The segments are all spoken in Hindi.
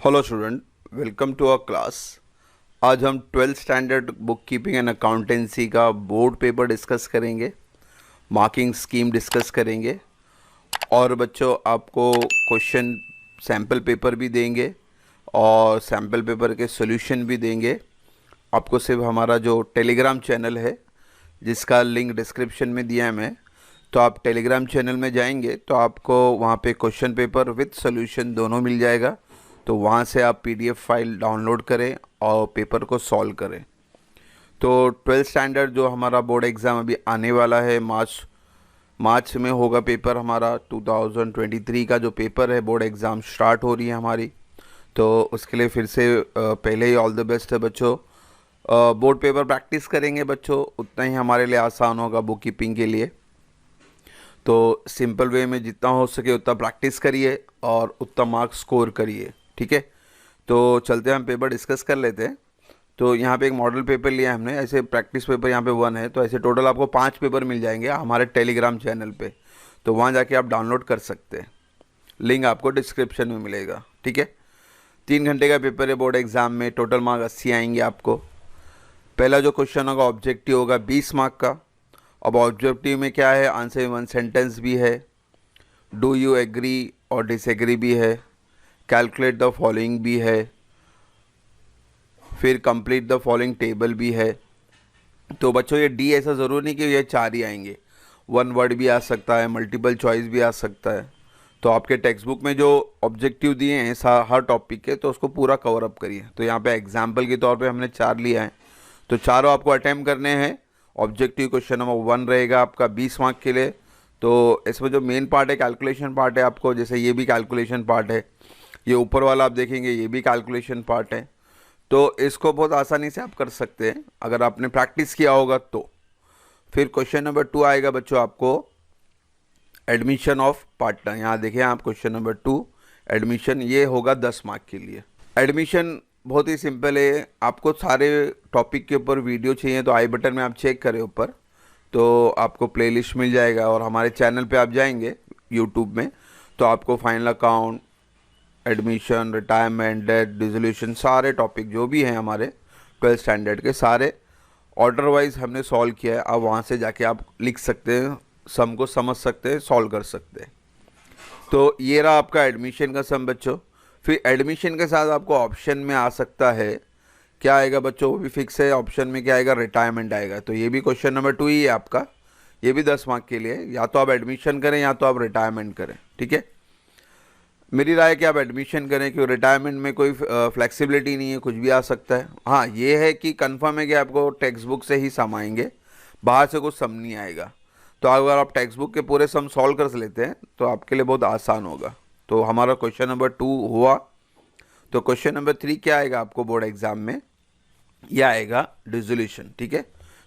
Hello student, welcome to our class. आज हम 12th standard bookkeeping and accountancy का बोर्ड पेपर डिस्कस करेंगे, मार्किंग स्कीम डिस्कस करेंगे और बच्चों आपको क्वेश्चन सैम्पल पेपर भी देंगे और सैम्पल पेपर के सॉल्यूशन भी देंगे। आपको सिर्फ हमारा जो टेलीग्राम चैनल है जिसका लिंक डिस्क्रिप्शन में दिया है मैं, तो आप टेलीग्राम चैनल में जाएंगे तो आपको वहाँ पे क्वेश्चन पेपर विथ सॉल्यूशन दोनों मिल जाएगा। तो वहाँ से आप पीडीएफ फाइल डाउनलोड करें और पेपर को सॉल्व करें। तो 12th स्टैंडर्ड जो हमारा बोर्ड एग्ज़ाम अभी आने वाला है, मार्च में होगा पेपर हमारा। 2023 का जो पेपर है, बोर्ड एग्ज़ाम स्टार्ट हो रही है हमारी। तो उसके लिए फिर से पहले ही ऑल द बेस्ट है बच्चों। बोर्ड पेपर प्रैक्टिस करेंगे बच्चों, उतना ही हमारे लिए आसान होगा बुक कीपिंग के लिए। तो सिंपल वे में जितना हो सके उतना प्रैक्टिस करिए और उतना मार्क्स स्कोर करिए, ठीक है। तो चलते हैं, हम पेपर डिस्कस कर लेते हैं। तो यहाँ पे एक मॉडल पेपर लिया है हमने, ऐसे प्रैक्टिस पेपर यहाँ पे 1 है, तो ऐसे टोटल आपको 5 पेपर मिल जाएंगे हमारे टेलीग्राम चैनल पे। तो वहाँ जाके आप डाउनलोड कर सकते हैं, लिंक आपको डिस्क्रिप्शन में मिलेगा, ठीक है। 3 घंटे का पेपर है बोर्ड एग्ज़ाम में, टोटल मार्क 80 आएंगे आपको। पहला जो क्वेश्चन होगा ऑब्जेक्टिव होगा 20 मार्क का। अब ऑब्जेक्टिव में क्या है, आंसर 1 सेंटेंस भी है, डू यू एग्री और डिसएग्री भी है, कैलकुलेट द फॉलोइंग भी है, फिर कंप्लीट द फॉलोइंग टेबल भी है। तो बच्चों ये डी ऐसा ज़रूर नहीं कि ये 4 ही आएंगे, 1 वर्ड भी आ सकता है, मल्टीपल चॉइस भी आ सकता है। तो आपके टेक्स्ट बुक में जो ऑब्जेक्टिव दिए हैं हर टॉपिक के, तो उसको पूरा कवर अप करिए। तो यहाँ पे एग्जाम्पल के तौर पे हमने 4 लिया है, तो चारों आपको अटैम्प्ट करने हैं। ऑब्जेक्टिव क्वेश्चन नंबर 1 रहेगा आपका 20 मार्क के लिए। तो इसमें जो मेन पार्ट है कैलकुलेशन पार्ट है आपको, जैसे ये भी कैलकुलेशन पार्ट है, ये ऊपर वाला आप देखेंगे ये भी कैलकुलेशन पार्ट है। तो इसको बहुत आसानी से आप कर सकते हैं अगर आपने प्रैक्टिस किया होगा तो। फिर क्वेश्चन नंबर 2 आएगा बच्चों आपको एडमिशन ऑफ पार्टनर। यहाँ देखें आप क्वेश्चन नंबर 2 एडमिशन, ये होगा 10 मार्क के लिए। एडमिशन बहुत ही सिंपल है, आपको सारे टॉपिक के ऊपर वीडियो चाहिए तो आई बटन में आप चेक करें ऊपर, तो आपको प्लेलिस्ट मिल जाएगा। और हमारे चैनल पे आप जाएंगे यूट्यूब में तो आपको final account, admission, retirement, date, dissolution, सारे टॉपिक जो भी हैं हमारे 12th स्टैंडर्ड के, सारे ऑर्डर वाइज हमने सॉल्व किया है। अब वहाँ से जाके आप लिख सकते हैं, सम को समझ सकते हैं, सॉल्व कर सकते हैं। तो ये रहा आपका एडमिशन का सम बच्चों। फिर एडमिशन के साथ आपको ऑप्शन में आ सकता है, क्या आएगा बच्चों, वो भी फिक्स है। ऑप्शन में क्या आएगा, रिटायरमेंट आएगा। तो ये भी क्वेश्चन नंबर 2 ही है आपका, ये भी 10 मार्क के लिए। या तो आप एडमिशन करें या तो आप रिटायरमेंट करें, ठीक है। मेरी राय है कि आप एडमिशन करें, क्योंकि रिटायरमेंट में कोई फ्लेक्सिबिलिटी नहीं है, कुछ भी आ सकता है। हाँ ये है कि कंफर्म है कि आपको टेक्स्ट बुक से ही सम आएंगे, बाहर से कुछ सम नहीं आएगा। तो अगर आप टेक्स्ट बुक के पूरे सम सॉल्व कर लेते हैं तो आपके लिए बहुत आसान होगा। तो हमारा क्वेश्चन नंबर 2 हुआ। तो क्वेश्चन नंबर 3 क्या आएगा आपको बोर्ड एग्जाम में, यह आएगा डिसोल्यूशन, ठीक है।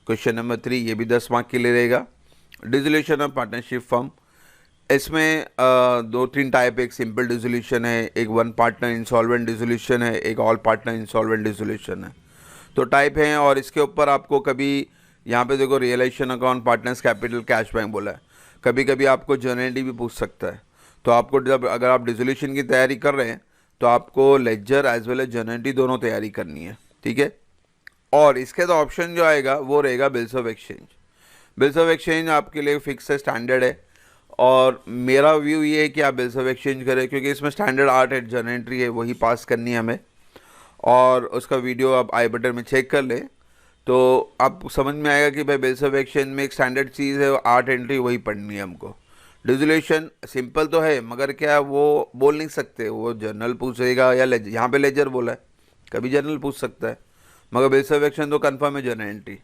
क्वेश्चन नंबर 3 ये भी 10 मार्क के लिए रहेगा। डिसोल्यूशन ऑफ पार्टनरशिप फर्म, इसमें 2-3 टाइप, एक सिंपल डिसोल्यूशन है, एक 1 पार्टनर इंसॉल्वेंट डिसोल्यूशन है, एक ऑल पार्टनर इंसॉल्वेंट डिसोल्यूशन है। तो टाइप हैं। और इसके ऊपर आपको कभी यहाँ पे देखो realisation account, partners capital, cash bank बोला है। कभी कभी आपको जर्नलिटी भी पूछ सकता है। तो आपको जब अगर आप डिसोल्यूशन की तैयारी कर रहे हैं तो आपको लेजर एज वेल एज जर्नलिटी दोनों तैयारी करनी है, ठीक है। और इसके तो ऑप्शन जो आएगा वो रहेगा bills of exchange. Bills of exchange आपके लिए फिक्स है, स्टैंडर्ड है। और मेरा व्यू ये है कि आप बिल्स ऑफ एक्सचेंज करें, क्योंकि इसमें स्टैंडर्ड आर्ट एंड जर्नलिटी है, वही पास करनी है हमें। और उसका वीडियो आप आई बटन में चेक कर लें तो आप समझ में आएगा कि भाई बिल्स ऑफ एक्सचेंज में एक स्टैंडर्ड चीज़ है, आर्ट एंट्री वही पढ़नी है हमको। डिसोल्यूशन सिंपल तो है, मगर क्या वो बोल नहीं सकते, वो जर्नल पूछेगा या लेजर, यहाँ पे लेजर बोला है, कभी जर्नल पूछ सकता है। मगर बिल्स ऑफ एक्सचेंज तो कन्फर्म है जर्नल एंट्री,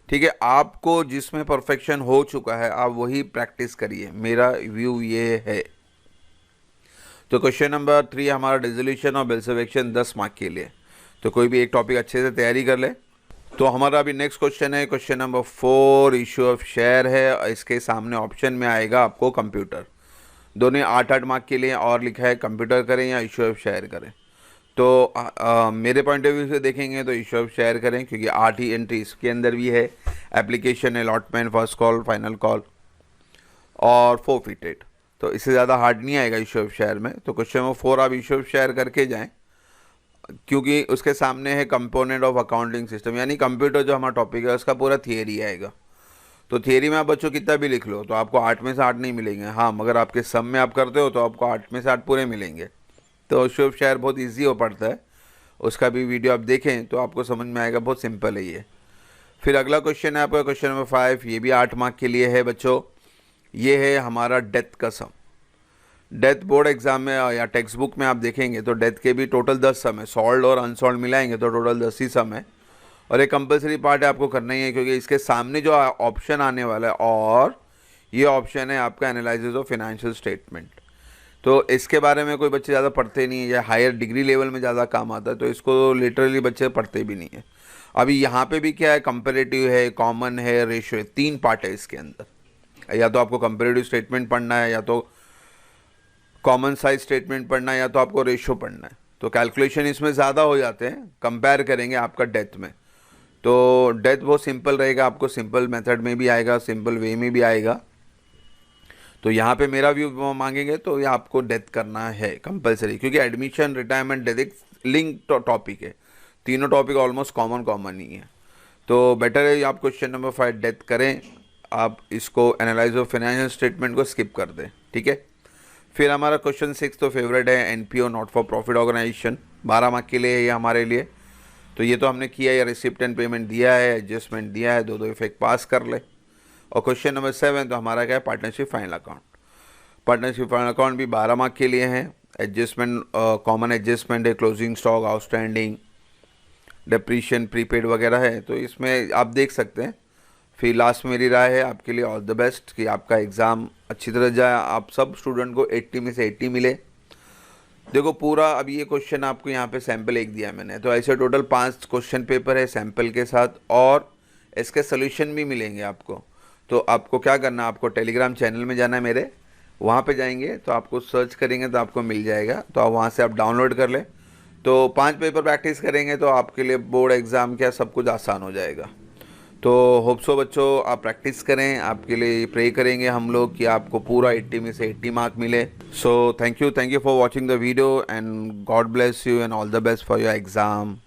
ठीक है। आपको जिसमें परफेक्शन हो चुका है आप वही प्रैक्टिस करिए, मेरा व्यू ये है। तो क्वेश्चन नंबर 3 हमारा डिसोल्यूशन और बिल्स ऑफ एक्सचेंज 10 मार्क के लिए। तो कोई भी एक टॉपिक अच्छे से तैयारी कर ले। तो हमारा अभी नेक्स्ट क्वेश्चन है, question number 4 issue of share है। इसके सामने ऑप्शन में आएगा आपको कंप्यूटर, दोनों 8-8 मार्क के लिए, और लिखा है कंप्यूटर करें या इशू ऑफ शेयर करें। तो मेरे पॉइंट ऑफ व्यू से देखेंगे तो इशू ऑफ शेयर करें, क्योंकि 8 ही एंट्री इसके अंदर भी है, application, allotment, first call, final call और फोरफिटेड। तो इससे ज़्यादा हार्ड नहीं आएगा इशू ऑफ शेयर में। तो क्वेश्चन नंबर 4 आप इशू ऑफ शेयर करके जाएँ क्योंकि उसके सामने है कंपोनेंट ऑफ अकाउंटिंग सिस्टम, यानी कंप्यूटर जो हमारा टॉपिक है उसका पूरा थियरी आएगा। तो थियरी में आप बच्चों कितना भी लिख लो तो आपको 8 में से 8 नहीं मिलेंगे। हाँ, मगर आपके सम में आप करते हो तो आपको 8 में से 8 पूरे मिलेंगे। तो शुभ शहर बहुत ईजी हो पड़ता है, उसका भी वीडियो आप देखें तो आपको समझ में आएगा, बहुत सिंपल है ये। फिर अगला क्वेश्चन है आपका क्वेश्चन नंबर 5, ये भी 8 मार्क के लिए है बच्चों। ये है हमारा डेथ का सम। डेथ बोर्ड एग्जाम में या टेक्स्ट बुक में आप देखेंगे तो डेथ के भी टोटल 10 सम है, सॉल्व और अनसॉल्व मिलाएंगे तो टोटल 10 ही सम है। और एक कंपलसरी पार्ट है, आपको करना ही है, क्योंकि इसके सामने जो ऑप्शन आने वाला है, और ये ऑप्शन है आपका एनालिसिस ऑफ फाइनेंशियल स्टेटमेंट। तो इसके बारे में कोई बच्चे ज़्यादा पढ़ते नहीं है, या हायर डिग्री लेवल में ज़्यादा काम आता है, तो इसको लिटरली बच्चे पढ़ते भी नहीं है। अभी यहाँ पे भी क्या है, कंपेरेटिव है, कॉमन है, रेशियो है, 3 पार्ट है इसके अंदर। या तो आपको कंपेरेटिव स्टेटमेंट पढ़ना है, या तो कॉमन साइज स्टेटमेंट पढ़ना है, या तो आपको रेशियो पढ़ना है। तो कैलकुलेशन इसमें ज़्यादा हो जाते हैं, कंपेयर करेंगे आपका डेथ में। तो डेथ बहुत सिंपल रहेगा, आपको सिंपल मेथड में भी आएगा, सिंपल वे में भी आएगा। तो यहाँ पे मेरा व्यू मांगेंगे तो ये आपको डेथ करना है कंपलसरी, क्योंकि एडमिशन, रिटायरमेंट, डेथ एक लिंक टॉपिक है, तीनों टॉपिक ऑलमोस्ट कॉमन ही है। तो बेटर है आप क्वेश्चन नंबर 5 डेथ करें, आप इसको एनालाइज ऑफ फाइनेंशियल स्टेटमेंट को स्किप कर दें, ठीक है। फिर हमारा क्वेश्चन 6 तो फेवरेट है, NPO not for profit organisation, 12 mark के लिए है ये हमारे लिए। तो ये तो हमने किया है, रिसिप्ट एंड पेमेंट दिया है, एडजस्टमेंट दिया है, दो इफेक्ट पास कर ले। और क्वेश्चन नंबर 7 तो हमारा क्या है, partnership final account. Partnership final account भी 12 मार्क के लिए हैं। एडजस्टमेंट, कॉमन एडजस्टमेंट है, closing stock, outstanding, depreciation, prepaid वगैरह है, तो इसमें आप देख सकते हैं। फिर लास्ट मेरी राय है आपके लिए, ऑल द बेस्ट, कि आपका एग्ज़ाम अच्छी तरह जाए, आप सब स्टूडेंट को 80 में से 80 मिले। देखो पूरा, अब ये क्वेश्चन आपको यहाँ पे सैम्पल 1 दिया मैंने, तो ऐसे टोटल 5 क्वेश्चन पेपर है सैम्पल के साथ, और इसके सोल्यूशन भी मिलेंगे आपको। तो आपको क्या करना है, आपको टेलीग्राम चैनल में जाना है मेरे, वहाँ पे जाएंगे तो आपको सर्च करेंगे तो आपको मिल जाएगा, तो आप वहाँ से आप डाउनलोड कर लें। तो 5 पेपर प्रैक्टिस करेंगे तो आपके लिए बोर्ड एग्ज़ाम क्या सब कुछ आसान हो जाएगा। तो होप सो बच्चों आप प्रैक्टिस करें, आपके लिए प्रे करेंगे हम लोग कि आपको पूरा 80 में से 80 मार्क मिले। So thank you for watching the video, and God bless you, and all the best for your exam.